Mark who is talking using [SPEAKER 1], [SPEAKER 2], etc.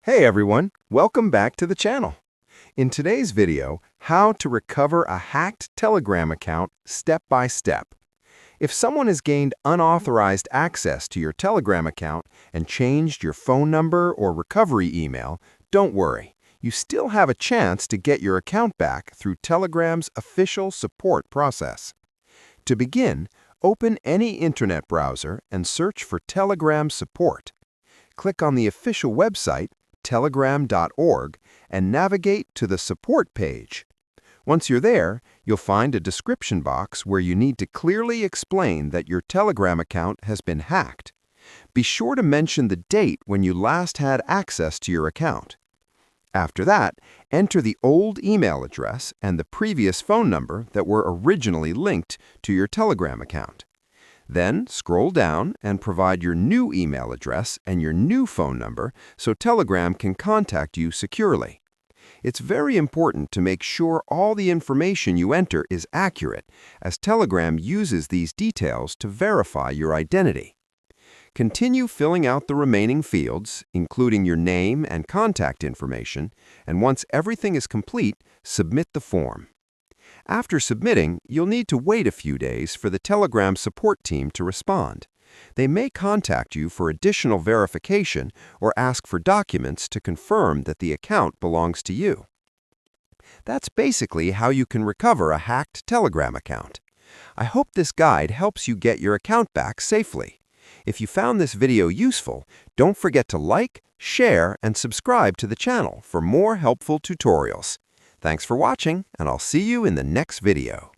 [SPEAKER 1] Hey everyone, welcome back to the channel. In today's video, how to recover a hacked Telegram account step by step. If someone has gained unauthorized access to your Telegram account and changed your phone number or recovery email, don't worry. You still have a chance to get your account back through Telegram's official support process. To begin, open any internet browser and search for Telegram support. Click on the official website telegram.org and navigate to the support page. Once you're there, you'll find a description box where you need to clearly explain that your Telegram account has been hacked. Be sure to mention the date when you last had access to your account. After that, enter the old email address and the previous phone number that were originally linked to your Telegram account. Then scroll down and provide your new email address and your new phone number so Telegram can contact you securely. It's very important to make sure all the information you enter is accurate, as Telegram uses these details to verify your identity. Continue filling out the remaining fields, including your name and contact information, and once everything is complete, submit the form. After submitting, you'll need to wait a few days for the Telegram support team to respond. They may contact you for additional verification or ask for documents to confirm that the account belongs to you. That's basically how you can recover a hacked Telegram account. I hope this guide helps you get your account back safely. If you found this video useful, don't forget to like, share, and subscribe to the channel for more helpful tutorials. Thanks for watching, and I'll see you in the next video.